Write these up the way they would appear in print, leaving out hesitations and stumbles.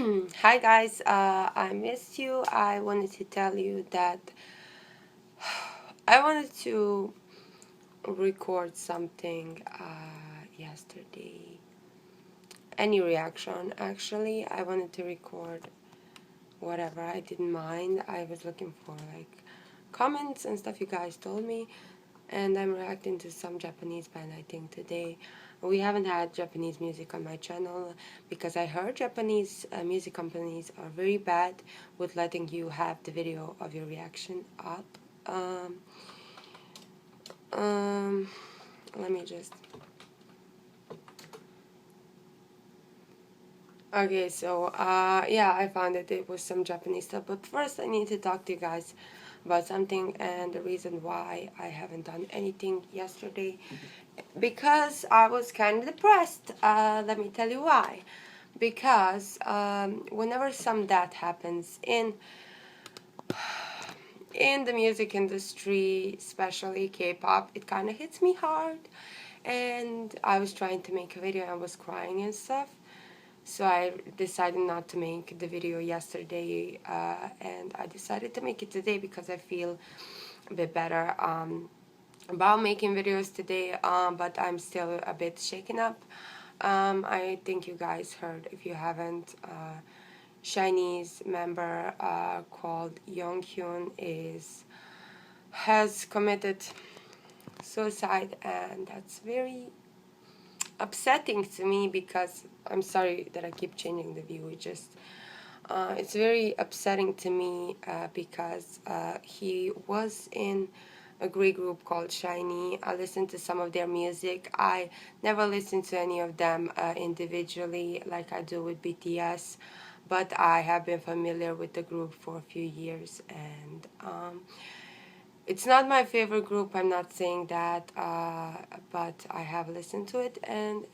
Hi guys, I missed you. I wanted to tell you that I wanted to record something yesterday. Any reaction, actually. I wanted to record whatever. I didn't mind. I was looking for like comments and stuff you guys told me, and I'm reacting to some Japanese band. I think today we haven't had Japanese music on my channel because I heard Japanese music companies are very bad with letting you have the video of your reaction up. Um, um, Let me just. Okay, so yeah, I found that it was some Japanese stuff, but first I need to talk to you guys about something and the reason why I haven't done anything yesterday. Because I was kind of depressed. Let me tell you why. Because whenever some that happens in the music industry, especially K-pop, it kind of hits me hard. And I was trying to make a video and I was crying and stuff. So I decided not to make the video yesterday, and I decided to make it today because I feel a bit better about making videos today, but I'm still a bit shaken up. I think you guys heard, if you haven't, Chinese member called Jonghyun has committed suicide, and that's very upsetting to me because I'm sorry that I keep changing the view. It's very upsetting to me because he was in a great group called Shiny. I listened to some of their music. I never listened to any of them individually like I do with BTS, but I have been familiar with the group for a few years, and it's not my favorite group, I'm not saying that, but I have listened to it, and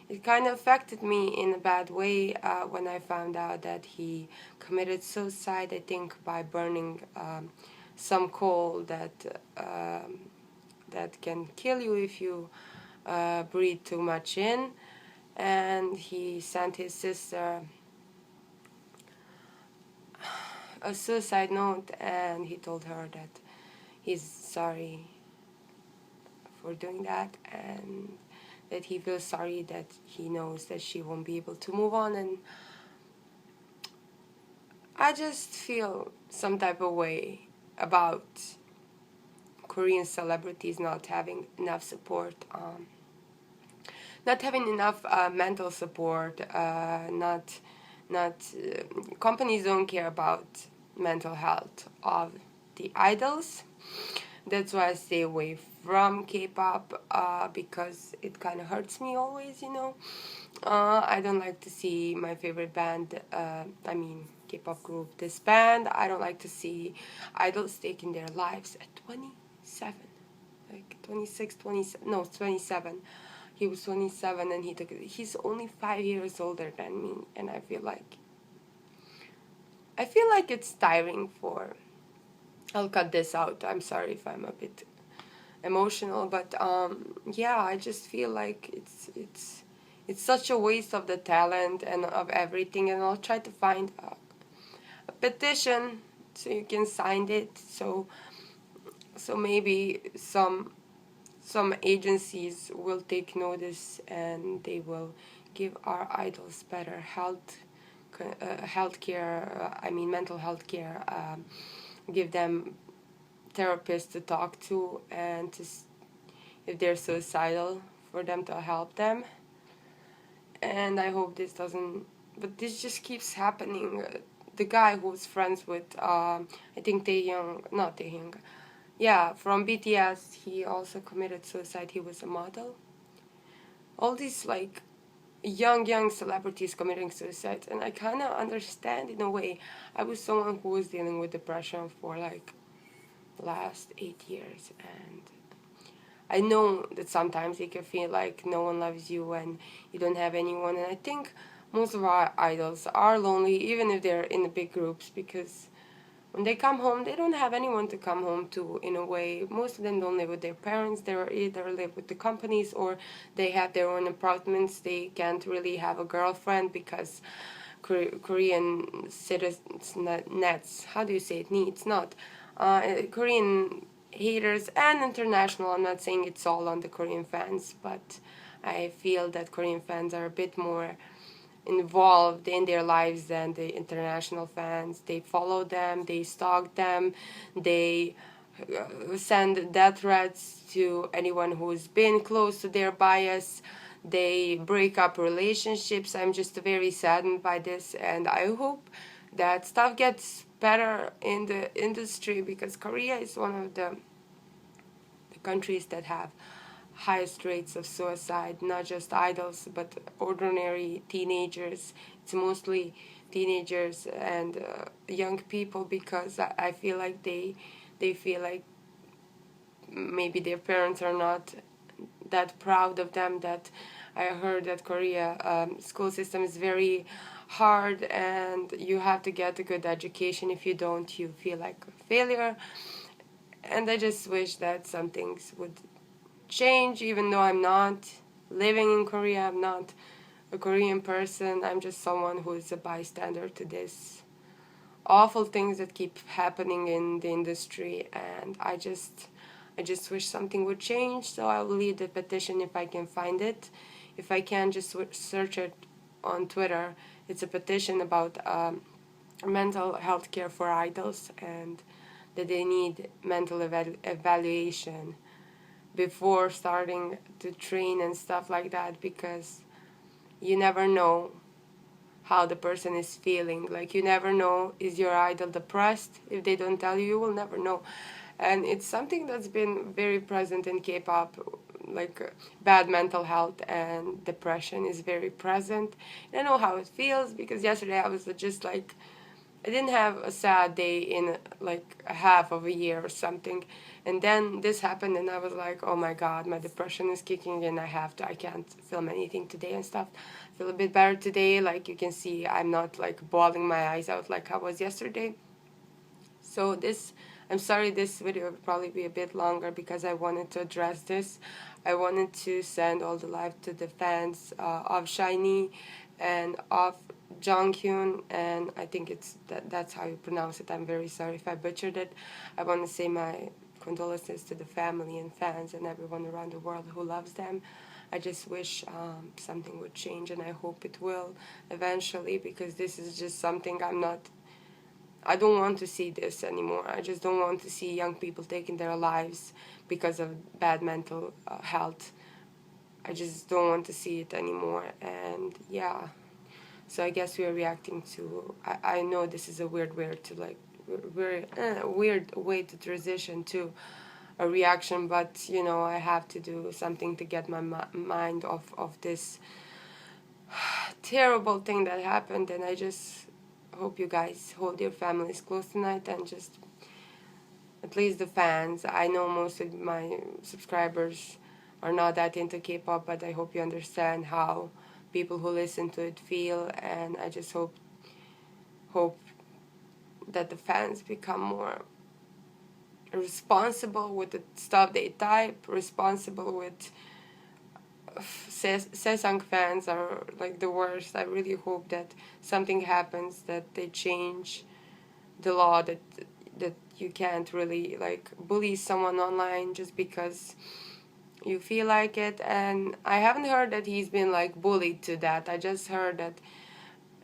it kind of affected me in a bad way when I found out that he committed suicide, I think, by burning some coal that can kill you if you breathe too much in. And he sent his sister a suicide note, and he told her that he's sorry for doing that, and that he feels sorry that he knows that she won't be able to move on. And I just feel some type of way about Korean celebrities not having enough support, not having enough mental support, not companies don't care about mental health of the idols. That's why I stay away from K-pop because it kind of hurts me always. I don't like to see my favorite band, K-pop group, disband. I don't like to see idols taking their lives at 27, like 26, 27, no, 27. He was 27 and he's only 5 years older than me, and I feel like it's tiring for. I'll cut this out. I'm sorry if I'm a bit emotional, but yeah, I just feel like it's such a waste of the talent and of everything. And I'll try to find a petition so you can sign it. So maybe some agencies will take notice and they will give our idols better health care. Mental health care. Give them therapists to talk to, and if they're suicidal, for them to help them. And I hope this doesn't, but this just keeps happening. The guy who was friends with I think Taehyung, not Taehyung, yeah, from BTS, he also committed suicide. He was a model. All these like young celebrities committing suicide, and I kind of understand in a way. I was someone who was dealing with depression for like last 8 years, and I know that sometimes it can feel like no one loves you and you don't have anyone. And I think most of our idols are lonely, even if they're in the big groups, because when they come home, they don't have anyone to come home to. In a way, most of them don't live with their parents. They either live with the companies or they have their own apartments. They can't really have a girlfriend because Korean citizens nets. How do you say it? Needs not Korean haters and international. I'm not saying it's all on the Korean fans, but I feel that Korean fans are a bit more involved in their lives than the international fans. They follow them, they stalk them, they send death threats to anyone who's been close to their bias. They break up relationships. I'm just very saddened by this, and I hope that stuff gets better in the industry, because Korea is one of the countries that have highest rates of suicide, not just idols, but ordinary teenagers. It's mostly teenagers and young people, because I feel like they feel like maybe their parents are not that proud of them. That I heard that Korea school system is very hard, and you have to get a good education. If you don't, you feel like a failure. And I just wish that some things would change, even though I'm not living in Korea. I'm not a Korean person. I'm just someone who is a bystander to this awful things that keep happening in the industry, and I just wish something would change. So I'll leave the petition if I can find it. If I can, just search it on Twitter. It's a petition about mental health care for idols, and that they need mental evaluation before starting to train and stuff like that, because you never know how the person is feeling. Like, you never know, is your idol depressed? If they don't tell you, you will never know. And it's something that's been very present in K-pop. Like bad mental health and depression is very present. And I know how it feels, because yesterday I was just like, I didn't have a sad day in like a half of a year or something. And then this happened, and I was like, oh my god, my depression is kicking in. I can't film anything today and stuff. I feel a bit better today. Like, you can see I'm not like bawling my eyes out like I was yesterday. So I'm sorry, this video will probably be a bit longer, because I wanted to address this. I wanted to send all the love to the fans of SHINee and of Jonghyun, and I think that's how you pronounce it. I'm very sorry if I butchered it. I want to say my condolences to the family and fans and everyone around the world who loves them. I just wish something would change, and I hope it will eventually, because this is just something I don't want to see this anymore. I just don't want to see young people taking their lives because of bad mental health. I just don't want to see it anymore. And yeah, so I guess we're reacting to. I know this is a weird way to weird way to transition to a reaction, but I have to do something to get my mind off of this terrible thing that happened. And I just hope you guys hold your families close tonight, and just, at least the fans. I know most of my subscribers are not that into K-pop, but I hope you understand how people who listen to it feel, and I just hope that the fans become more responsible with the stuff they type, responsible with Sesang fans are like the worst. I really hope that something happens, that they change the law, that you can't really like bully someone online just because you feel like it. And I haven't heard that he's been like bullied to that. I just heard that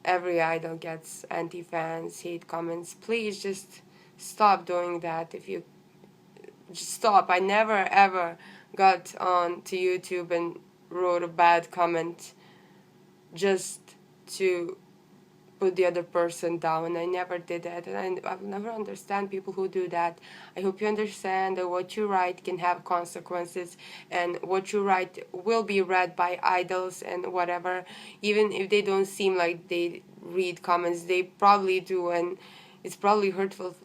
every idol gets anti-fans, hate comments. Please just stop doing that. If you just stop. I never ever got on to YouTube and wrote a bad comment just to put the other person down. I never did that, and I'll never understand people who do that. I hope you understand that what you write can have consequences, and what you write will be read by idols and whatever. Even if they don't seem like they read comments, they probably do, and it's probably hurtful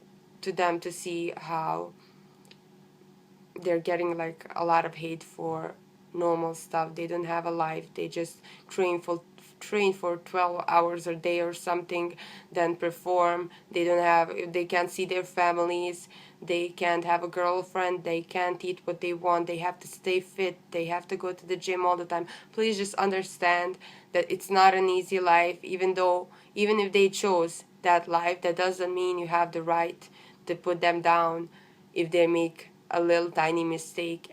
to them to see how they're getting like a lot of hate for normal stuff. They don't have a life. They just train train for 12 hours a day or something, then perform. They can't see their families, they can't have a girlfriend, they can't eat what they want, they have to stay fit, they have to go to the gym all the time. Please just understand that it's not an easy life. Even if they chose that life, that doesn't mean you have the right to put them down if they make a little tiny mistake.